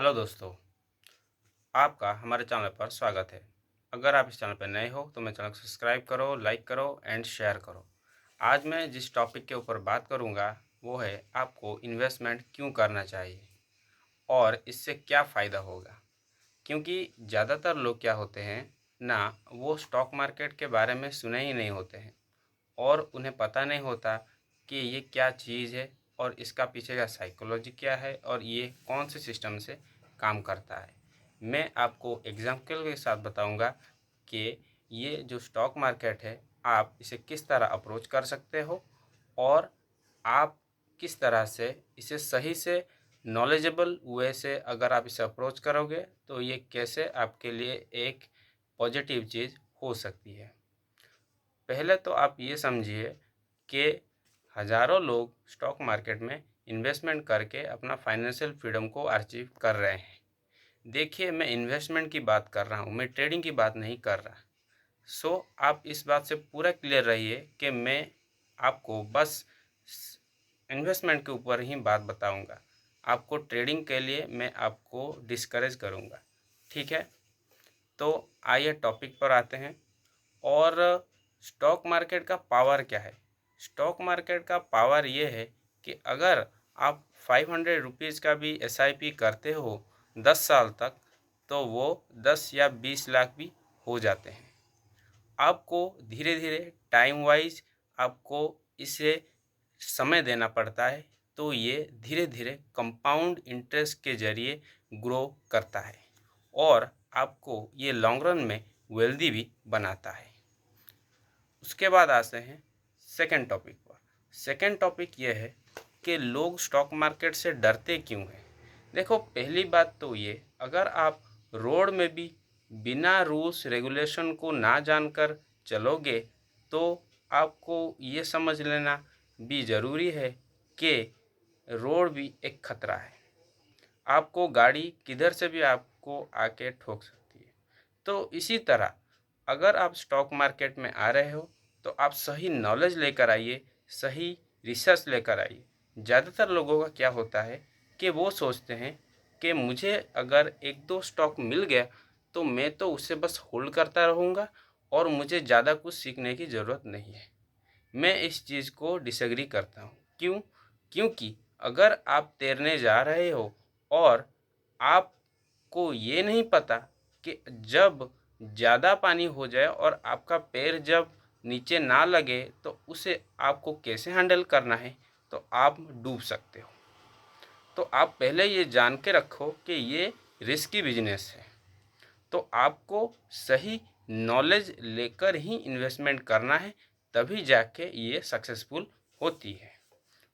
Hello दोस्तों, आपका हमारे चैनल पर स्वागत है। अगर आप इस चैनल पर नए हो तो मेरे चैनल को सब्सक्राइब करो, लाइक करो एंड शेयर करो। आज मैं जिस टॉपिक के ऊपर बात करूंगा वो है आपको इन्वेस्टमेंट क्यों करना चाहिए और इससे क्या फ़ायदा होगा। क्योंकि ज़्यादातर लोग क्या होते हैं ना, वो स्टॉक मार्केट के बारे में सुने ही नहीं होते हैं और उन्हें पता नहीं होता कि ये क्या चीज़ है और इसका पीछे का साइकोलॉजी क्या है और ये कौन से सिस्टम से काम करता है। मैं आपको एग्जाम्पल के साथ बताऊंगा कि ये जो स्टॉक मार्केट है आप इसे किस तरह अप्रोच कर सकते हो और आप किस तरह से इसे सही से नॉलेजेबल वे से अगर आप इसे अप्रोच करोगे तो ये कैसे आपके लिए एक पॉजिटिव चीज़ हो सकती है। पहले तो आप ये समझिए कि हज़ारों लोग स्टॉक मार्केट में इन्वेस्टमेंट करके अपना फाइनेंशियल फ्रीडम को अचीव कर रहे हैं। देखिए, मैं इन्वेस्टमेंट की बात कर रहा हूँ, मैं ट्रेडिंग की बात नहीं कर रहा। आप इस बात से पूरा क्लियर रहिए कि मैं आपको बस इन्वेस्टमेंट के ऊपर ही बात बताऊंगा। आपको ट्रेडिंग के लिए मैं आपको डिस्करेज करूंगा। ठीक है, तो आइए टॉपिक पर आते हैं। और स्टॉक मार्केट का पावर क्या है। स्टॉक मार्केट का पावर ये है कि अगर आप 500 रुपीज़ का भी एसआईपी करते हो 10 साल तक तो वो 10 या 20 लाख भी हो जाते हैं। आपको धीरे धीरे टाइम वाइज आपको इसे समय देना पड़ता है, तो ये धीरे धीरे कंपाउंड इंटरेस्ट के ज़रिए ग्रो करता है और आपको ये लॉन्ग रन में वेल्दी भी बनाता है। उसके बाद आते हैं सेकंड टॉपिक पर। सेकंड टॉपिक यह है कि लोग स्टॉक मार्केट से डरते क्यों हैं। देखो, पहली बात तो ये, अगर आप रोड में भी बिना रूल्स रेगुलेशन को ना जानकर चलोगे तो आपको ये समझ लेना भी ज़रूरी है कि रोड भी एक खतरा है। आपको गाड़ी किधर से भी आपको आके ठोक सकती है। तो इसी तरह अगर आप स्टॉक मार्केट में आ रहे हो तो आप सही नॉलेज लेकर आइए, सही रिसर्च लेकर आइए। ज़्यादातर लोगों का क्या होता है कि वो सोचते हैं कि मुझे अगर एक दो स्टॉक मिल गया तो मैं तो उसे बस होल्ड करता रहूँगा और मुझे ज़्यादा कुछ सीखने की ज़रूरत नहीं है। मैं इस चीज़ को डिसएग्री करता हूँ। क्यों? क्योंकि अगर आप तैरने जा रहे हो और आपको ये नहीं पता कि जब ज़्यादा पानी हो जाए और आपका पैर जब नीचे ना लगे तो उसे आपको कैसे हैंडल करना है, तो आप डूब सकते हो। तो आप पहले ये जान के रखो कि ये रिस्की बिजनेस है। तो आपको सही नॉलेज लेकर ही इन्वेस्टमेंट करना है, तभी जाके ये सक्सेसफुल होती है।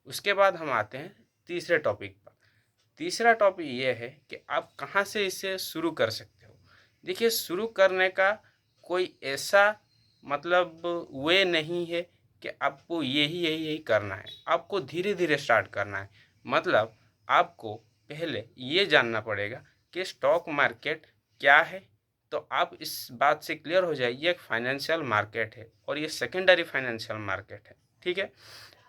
उसके बाद हम आते हैं तीसरे टॉपिक पर। तीसरा टॉपिक ये है कि आप कहाँ से इसे शुरू कर सकते हो। देखिए, शुरू करने का कोई ऐसा मतलब वे नहीं है कि आपको यही यही यही करना है। आपको धीरे धीरे स्टार्ट करना है। मतलब आपको पहले ये जानना पड़ेगा कि स्टॉक मार्केट क्या है। तो आप इस बात से क्लियर हो जाए, ये एक फाइनेंशियल मार्केट है और ये सेकेंडरी फाइनेंशियल मार्केट है। ठीक है,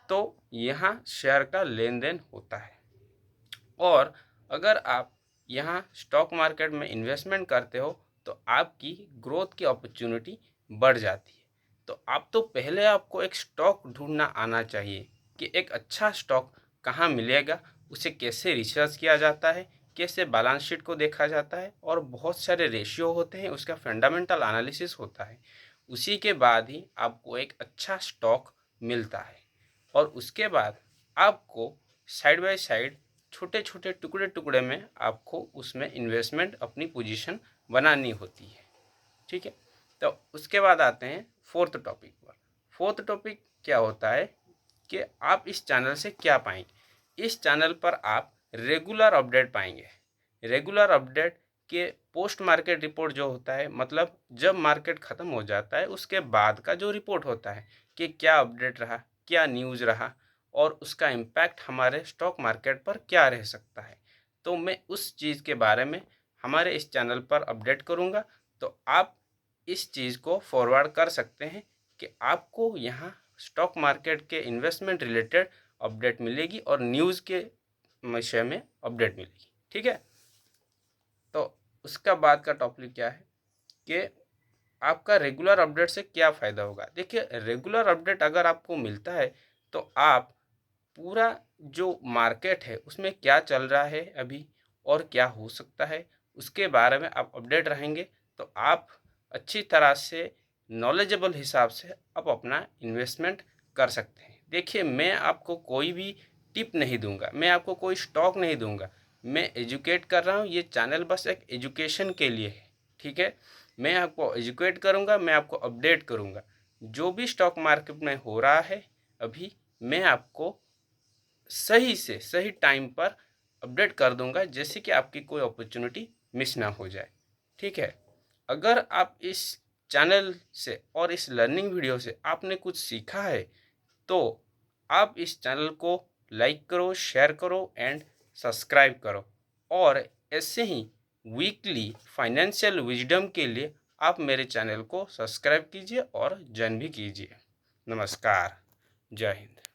तो यहाँ शेयर का लेन देन होता है और अगर आप यहाँ स्टॉक मार्केट में इन्वेस्टमेंट करते हो तो आपकी ग्रोथ की अपॉर्चुनिटी बढ़ जाती है। तो आप तो पहले आपको एक स्टॉक ढूंढना आना चाहिए कि एक अच्छा स्टॉक कहाँ मिलेगा, उसे कैसे रिसर्च किया जाता है, कैसे बैलेंस शीट को देखा जाता है और बहुत सारे रेशियो होते हैं, उसका फंडामेंटल एनालिसिस होता है। उसी के बाद ही आपको एक अच्छा स्टॉक मिलता है और उसके बाद आपको साइड बाय साइड छोटे छोटे टुकड़े टुकड़े में आपको उसमें इन्वेस्टमेंट अपनी पोजीशन बनानी होती है। ठीक है, तो उसके बाद आते हैं फोर्थ टॉपिक पर। फोर्थ टॉपिक क्या होता है कि आप इस चैनल से क्या पाएंगे। इस चैनल पर आप रेगुलर अपडेट पाएंगे। रेगुलर अपडेट के पोस्ट मार्केट रिपोर्ट जो होता है, मतलब जब मार्केट ख़त्म हो जाता है उसके बाद का जो रिपोर्ट होता है कि क्या अपडेट रहा, क्या न्यूज़ रहा और उसका इम्पैक्ट हमारे स्टॉक मार्केट पर क्या रह सकता है। तो मैं उस चीज़ के बारे में हमारे इस चैनल पर अपडेट करूँगा। तो आप इस चीज़ को फॉरवर्ड कर सकते हैं कि आपको यहाँ स्टॉक मार्केट के इन्वेस्टमेंट रिलेटेड अपडेट मिलेगी और न्यूज़ के विषय में अपडेट मिलेगी। ठीक है, तो उसका बाद का टॉपिक क्या है कि आपका रेगुलर अपडेट से क्या फ़ायदा होगा। देखिए, रेगुलर अपडेट अगर आपको मिलता है तो आप पूरा जो मार्केट है उसमें क्या चल रहा है अभी और क्या हो सकता है उसके बारे में आप अपडेट रहेंगे, तो आप अच्छी तरह से नॉलेजेबल हिसाब से आप अपना इन्वेस्टमेंट कर सकते हैं। देखिए, मैं आपको कोई भी टिप नहीं दूंगा, मैं आपको कोई स्टॉक नहीं दूंगा, मैं एजुकेट कर रहा हूँ। ये चैनल बस एक एजुकेशन के लिए है, ठीक है। मैं आपको एजुकेट करूँगा, मैं आपको अपडेट करूँगा। जो भी स्टॉक मार्केट में हो रहा है अभी, मैं आपको सही से सही टाइम पर अपडेट कर दूंगा, जैसे कि आपकी कोई अपॉर्चुनिटी मिस ना हो जाए, ठीक है। अगर आप इस चैनल से और इस लर्निंग वीडियो से आपने कुछ सीखा है तो आप इस चैनल को लाइक करो, शेयर करो एंड सब्सक्राइब करो। और ऐसे ही वीकली फाइनेंशियल विजडम के लिए आप मेरे चैनल को सब्सक्राइब कीजिए और ज्वाइन भी कीजिए। नमस्कार, जय हिंद।